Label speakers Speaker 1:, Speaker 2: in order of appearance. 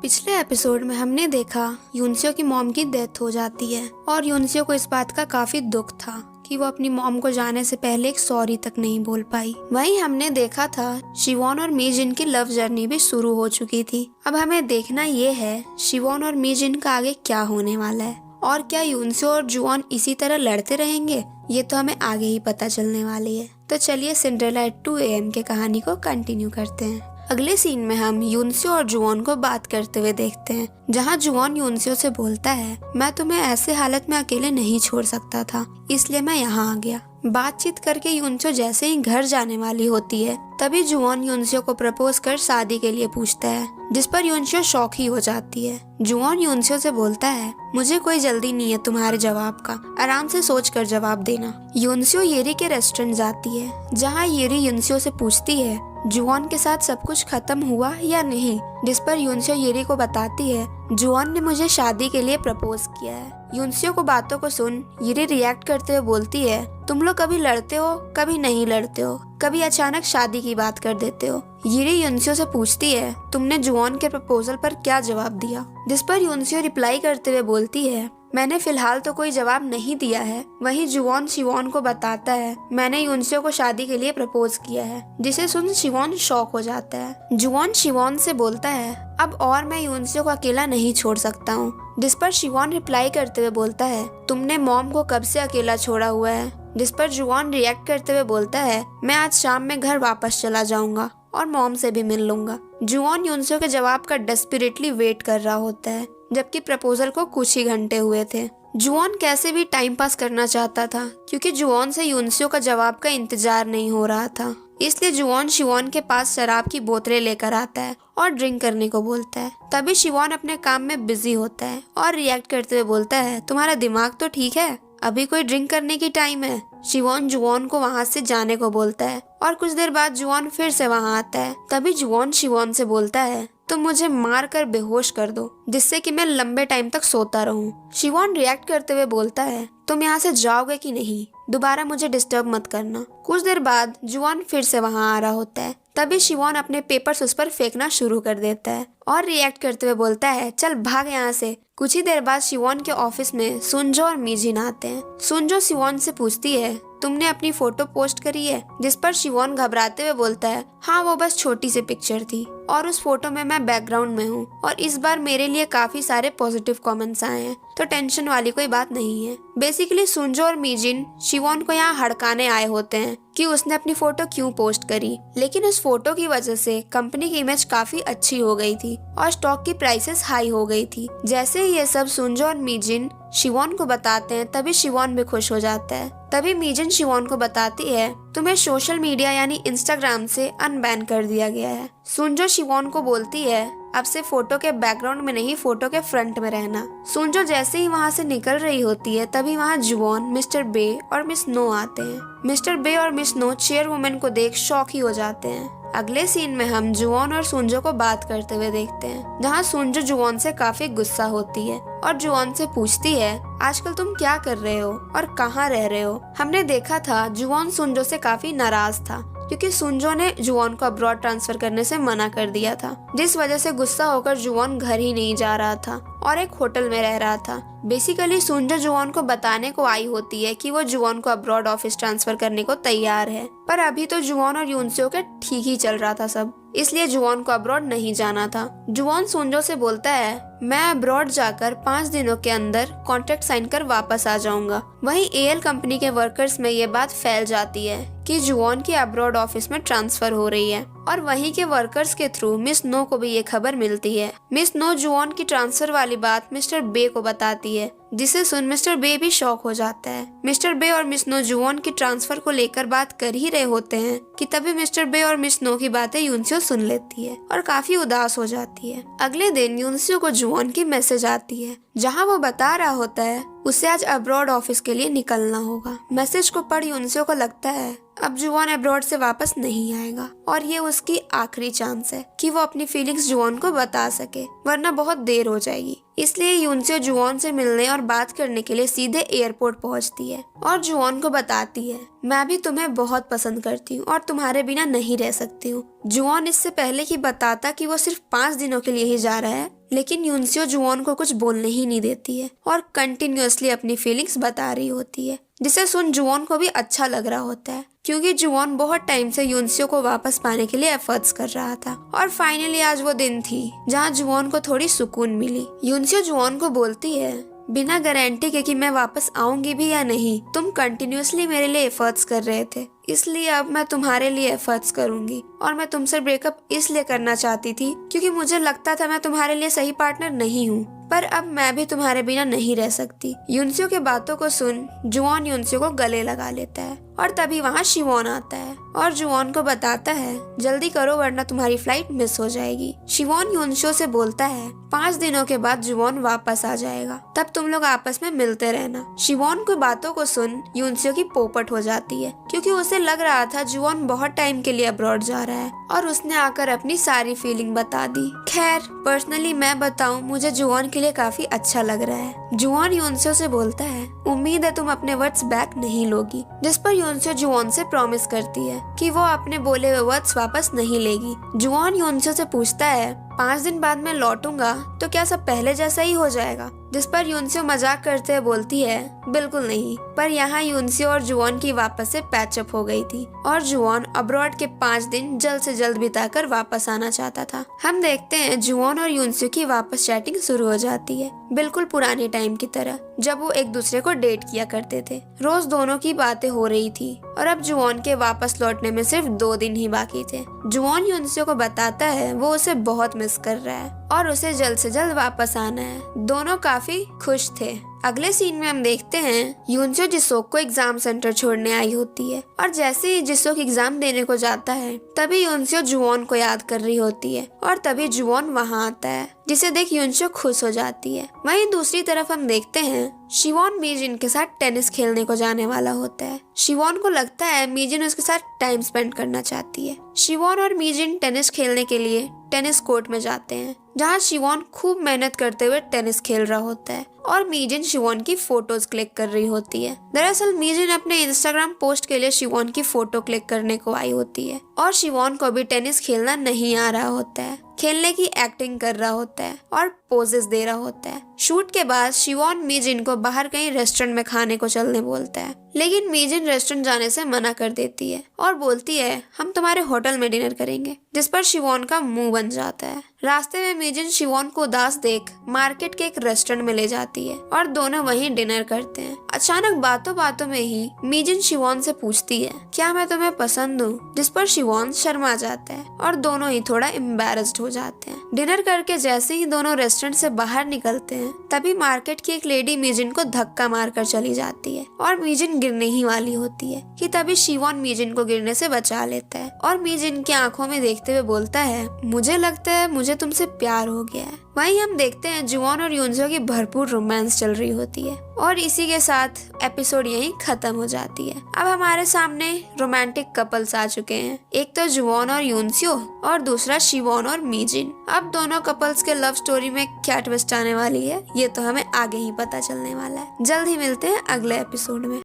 Speaker 1: पिछले एपिसोड में हमने देखा यूनसियो की मॉम की डेथ हो जाती है और यूनसियो को इस बात का काफी दुख था कि वो अपनी मॉम को जाने से पहले एक सॉरी तक नहीं बोल पाई। वहीं हमने देखा था शिवॉन और मीजिन की लव जर्नी भी शुरू हो चुकी थी। अब हमें देखना ये है शिवॉन और मीजिन का आगे क्या होने वाला है और क्या यूनसियो और जुआन इसी तरह लड़ते रहेंगे, ये तो हमें आगे ही पता चलने वाली है। तो चलिए सिंड्रेला एट 2 AM के कहानी को कंटिन्यू करते हैं। अगले सीन में हम यूनसियो और जुआन को बात करते हुए देखते हैं, जहां जुआन यूनसियो से बोलता है, मैं तुम्हें ऐसे हालत में अकेले नहीं छोड़ सकता था, इसलिए मैं यहाँ आ गया। बातचीत करके यूनसियो जैसे ही घर जाने वाली होती है तभी जुआन यूनसियो को प्रपोज कर शादी के लिए पूछता है, जिस पर यूनसियो शॉक ही हो जाती है। जुआन यूनसियो से बोलता है, मुझे कोई जल्दी नहीं है तुम्हारे जवाब का, आराम से सोच कर जवाब देना। यूनसियो येरी के रेस्टोरेंट जाती है, जहाँ येरी यूनसियो से पूछती है जुआन के साथ सब कुछ खत्म हुआ या नहीं, जिस पर यूनसियो येरी को बताती है जुआन ने मुझे शादी के लिए प्रपोज किया है। यूनसियो को बातों को सुन येरी रिएक्ट करते हुए बोलती है, तुम लोग कभी लड़ते हो कभी नहीं लड़ते हो, कभी अचानक शादी की बात कर देते हो। येरी यूनसियो से पूछती है, तुमने जुआन के प्रपोजल पर क्या जवाब दिया, जिस पर यूनसियो रिप्लाई करते हुए बोलती है, मैंने फिलहाल तो कोई जवाब नहीं दिया है। वहीं जुआन शिवॉन को बताता है, मैंने यूनसियो को शादी के लिए प्रपोज किया है, जिसे सुन शिवॉन शॉक हो जाता है। जुआन शिवॉन से बोलता है, अब और मैं यूनसियो को अकेला नहीं छोड़ सकता हूँ, जिस पर शिवॉन रिप्लाई करते हुए बोलता है, तुमने मॉम को कब से अकेला छोड़ा हुआ है, जिस पर जुआन रिएक्ट करते हुए बोलता है, मैं आज शाम में घर वापस चला जाऊंगा और मॉम से भी मिल लूंगा। जुआन यूनसियो के जवाब का डेस्परेटली वेट कर रहा होता है, जबकि प्रपोजल को कुछ ही घंटे हुए थे। जुआन कैसे भी टाइम पास करना चाहता था, क्योंकि जुआन से यूनसियो का जवाब का इंतजार नहीं हो रहा था। इसलिए जुआन शिवॉन के पास शराब की बोतलें लेकर आता है और ड्रिंक करने को बोलता है। तभी शिवॉन अपने काम में बिजी होता है और रिएक्ट करते हुए बोलता है, तुम्हारा दिमाग तो ठीक है, अभी कोई ड्रिंक करने की टाइम है। शिवॉन जुआन को वहाँ से जाने को बोलता है और कुछ देर बाद जुआन फिर से वहाँ आता है। तभी जुआन शिवॉन से बोलता है, तुम मुझे मार कर बेहोश कर दो, जिससे कि मैं लंबे टाइम तक सोता रहूं। शिवॉन रिएक्ट करते हुए बोलता है, तुम यहाँ से जाओगे कि नहीं, दोबारा मुझे डिस्टर्ब मत करना। कुछ देर बाद जुआन फिर से वहाँ आ रहा होता है। तभी शिवॉन अपने पेपर्स उस पर फेंकना शुरू कर देता है और रिएक्ट करते हुए बोलता है, चल भाग यहाँ से। कुछ ही देर बाद शिवॉन के ऑफिस में सुनजो और मीजिन आते हैं। सुनजो शिवॉन से पूछती है, तुमने अपनी फोटो पोस्ट करी है, जिस पर शिवॉन घबराते हुए बोलता है, हाँ वो बस छोटी सी पिक्चर थी और उस फोटो में मैं बैकग्राउंड में हूँ और इस बार मेरे लिए काफी सारे पॉजिटिव कमेंट्स आए हैं, तो टेंशन वाली कोई बात नहीं है। बेसिकली सुनजो और मीजिन शिवॉन को यहाँ हड़काने आए होते हैं कि उसने अपनी फोटो क्यों पोस्ट करी, लेकिन उस फोटो की वजह से कंपनी की इमेज काफी अच्छी हो गई थी और स्टॉक की प्राइसेस हाई हो गई थी। जैसे ही ये सब सुनजो और मीजिन शिवॉन को बताते हैं तभी शिवॉन भी खुश हो जाता है। तभी मीजिन शिवॉन को बताती है, तुम्हें सोशल मीडिया यानी इंस्टाग्राम से अनबैन कर दिया गया है। सुनजो शिवॉन को बोलती है, अब से फोटो के बैकग्राउंड में नहीं फोटो के फ्रंट में रहना। सुनजो जैसे ही वहाँ से निकल रही होती है तभी वहाँ जुआन, मिस्टर बे और मिस नो आते हैं। मिस्टर बे और मिस नो चेयरवुमन को देख शॉक ही हो जाते हैं। अगले सीन में हम जुआन और सुनजो को बात करते हुए देखते हैं, जहाँ सुनजो जुआन से काफी गुस्सा होती है और जुआन से पूछती है, आजकल तुम क्या कर रहे हो और कहाँ रह रहे हो। हमने देखा था जुआन सुनजो से काफी नाराज था, क्योंकि सुनजो ने जुआन को अब्रॉड ट्रांसफर करने से मना कर दिया था, जिस वजह से गुस्सा होकर जुआन घर ही नहीं जा रहा था और एक होटल में रह रहा था। बेसिकली सुनजो जुआन को बताने को आई होती है कि वो जुआन को अब्रॉड ऑफिस ट्रांसफर करने को तैयार है, पर अभी तो जुआन और यूनसियो के ठीक ही चल रहा था सब, इसलिए जुआन को अब्रॉड नहीं जाना था। जुआन सुनजो से बोलता है, मैं अब्रॉड जाकर 5 दिनों के अंदर कॉन्ट्रैक्ट साइन कर वापस आ जाऊंगा। वहीं एएल कंपनी के वर्कर्स में ये बात फैल जाती है कि जुआन की अब्रॉड ऑफिस में ट्रांसफर हो रही है और वहीं के वर्कर्स के थ्रू मिस नो को भी ये खबर मिलती है। मिस नो जुआन की ट्रांसफर वाली बात मिस्टर बे को बताती है, जिसे सुन मिस्टर बे भी शॉक हो जाता है। मिस्टर बे और मिस नो जुआन की ट्रांसफर को लेकर बात कर ही रहे होते हैं कि तभी मिस्टर बे और मिस नो की बातें यूनसियो सुन लेती है और काफी उदास हो जाती है। अगले दिन यूनसियो को जुआन की मैसेज आती है, जहां वो बता रहा होता है उसे आज अब्रॉड ऑफिस के लिए निकलना होगा। मैसेज को पढ़ यूनसियो को लगता है अब जुआन अब्रॉड से वापस नहीं आएगा और ये उसकी आखिरी चांस है कि वो अपनी फीलिंग्स जुआन को बता सके, वरना बहुत देर हो जाएगी। इसलिए यूनसियो जुआन से मिलने और बात करने के लिए सीधे एयरपोर्ट पहुंचती है और जुआन को बताती है, मैं भी तुम्हें बहुत पसंद करती हूँ और तुम्हारे बिना नहीं रह सकती हूँ। जुआन इससे पहले ही बताता कि वो सिर्फ 5 दिनों के लिए ही जा रहा है, लेकिन यूनसियो जुवॉन को कुछ बोलने ही नहीं देती है और कंटिन्यूअसली अपनी फीलिंग्स बता रही होती है, जिसे सुन जुवॉन को भी अच्छा लग रहा होता है क्योंकि जुवॉन बहुत टाइम से यूनसियो को वापस पाने के लिए एफर्ट्स कर रहा था। और फाइनली आज वो दिन थी जहाँ जुवॉन को थोड़ी सुकून मिली। यूनसियो जुवॉन को बोलती है, बिना गारंटी के कि मैं वापस आऊंगी भी या नहीं, तुम कंटिन्यूअसली मेरे लिए एफर्ट्स कर रहे थे, इसलिए अब मैं तुम्हारे लिए एफर्ट्स करूंगी। और मैं तुमसे ब्रेकअप इसलिए करना चाहती थी क्योंकि मुझे लगता था मैं तुम्हारे लिए सही पार्टनर नहीं हूँ, पर अब मैं भी तुम्हारे बिना नहीं रह सकती। यूनसियो के बातों को सुन जुवॉन यूनसियो को गले लगा लेता है और तभी वहाँ शिवॉन आता है और जुवॉन को बताता है, जल्दी करो वरना तुम्हारी फ्लाइट मिस हो जाएगी। शिवॉन यूनसियो से बोलता है 5 दिनों के बाद जुवॉन वापस आ जाएगा, तब तुम लोग आपस में मिलते रहना। शिवॉन की बातों को सुन यूनसियो की पोपट हो जाती है क्योंकि उसे लग रहा था जुवॉन बहुत टाइम के लिए अब्रॉड जा रहा है और उसने आकर अपनी सारी फीलिंग बता दी। खैर पर्सनली मैं बताऊं, मुझे जुवॉन के लिए काफी अच्छा लग रहा है। जुवॉन यूनसियो से बोलता है, उम्मीद है तुम अपने वर्ड्स बैक नहीं लोगी, जिस पर यूनसियो जुवॉन से प्रॉमिस करती है कि वो अपने बोले हुए वर्ड्स वापस नहीं लेगी। जुवॉन यूनसियो से पूछता है, 5 दिन बाद मैं लौटूंगा तो क्या सब पहले जैसा ही हो जाएगा? जिस पर यूनसियो मजाक करते हुए बोलती है, बिल्कुल नहीं। पर यहाँ यूनसियो और जुवॉन की वापस से पैचअप हो गई थी और जुवॉन अब्रॉड के 5 दिन जल्द से जल्द बिताकर वापस आना चाहता था। हम देखते हैं जुवॉन और यूनसियो की वापस चैटिंग शुरू हो जाती है, बिल्कुल पुराने टाइम की तरह जब वो एक दूसरे को डेट किया करते थे। रोज दोनों की बातें हो रही थी और अब जुवॉन के वापस लौटने में सिर्फ 2 दिन ही बाकी थे। जुवॉन यूनसियो को बताता है वो उसे बहुत मिस कर रहा है और उसे जल्द से जल्द वापस आना है। दोनों काफी खुश थे। अगले सीन में हम देखते हैं यूनसियो जिसोक को एग्जाम सेंटर छोड़ने आई होती है और जैसे ही जिसोक एग्जाम देने को जाता है तभी यूनसियो जुवॉन को याद कर रही होती है और तभी जुवॉन वहाँ आता है, जिसे देख यूनसियो खुश हो जाती है। वहीं दूसरी तरफ हम देखते हैं शिवॉन मीजिन के साथ टेनिस खेलने को जाने वाला होता है। शिवॉन को लगता है मीजिन उसके साथ टाइम स्पेंड करना चाहती है। शिवॉन और मीजिन टेनिस खेलने के लिए टेनिस कोर्ट में जाते हैं, जहाँ शिवॉन खूब मेहनत करते हुए टेनिस खेल रहा होता है और मीजिन शिवॉन की फोटोज क्लिक कर रही होती है। दरअसल मीजिन अपने इंस्टाग्राम पोस्ट के लिए शिवॉन की फोटो क्लिक करने को आई होती है और शिवॉन को भी टेनिस खेलना नहीं आ रहा होता है। खेलने की एक्टिंग कर रहा होता है और पोजेस दे रहा होता है। शूट के बाद शिवॉन मीजिन को बाहर कहीं रेस्टोरेंट में खाने को चलने बोलता है, लेकिन मीजिन रेस्टोरेंट जाने से मना कर देती है और बोलती है हम तुम्हारे होटल में डिनर करेंगे, जिस पर शिवॉन का मुंह बन जाता है। रास्ते में मीजिन शिवॉन को उदास देख मार्केट के एक रेस्टोरेंट में ले जाती है और दोनों वहीं डिनर करते हैं। अचानक बातों बातों में ही मीजिन शिवॉन से पूछती है, क्या मैं तुम्हें पसंद हूँ? जिस पर शिवॉन शर्मा जाता है और दोनों ही थोड़ा एम्बैरेस्ड हो जाते हैं। डिनर करके जैसे ही दोनों रेस्टोरेंट से बाहर निकलते हैं तभी मार्केट की एक लेडी मीजिन को धक्का मारकर चली जाती है और मीजिन गिरने ही वाली होती है कि तभी शिवॉन मीजिन को गिरने से बचा लेता है और मीजिन की आंखों में देखते हुए बोलता है, मुझे लगता है मुझे तुमसे प्यार हो गया है। वहीं हम देखते हैं जुवॉन और यूनसियो की भरपूर रोमांस चल रही होती है और इसी के साथ एपिसोड यहीं खत्म हो जाती है। अब हमारे सामने रोमांटिक कपल्स आ चुके हैं, एक तो जुवॉन और यूनसियो और दूसरा शिवॉन और मीजिन। अब दोनों कपल्स के लव स्टोरी में क्या ट्विस्ट आने वाली है ये तो हमें आगे ही पता चलने वाला है। जल्द ही मिलते हैं अगले एपिसोड में।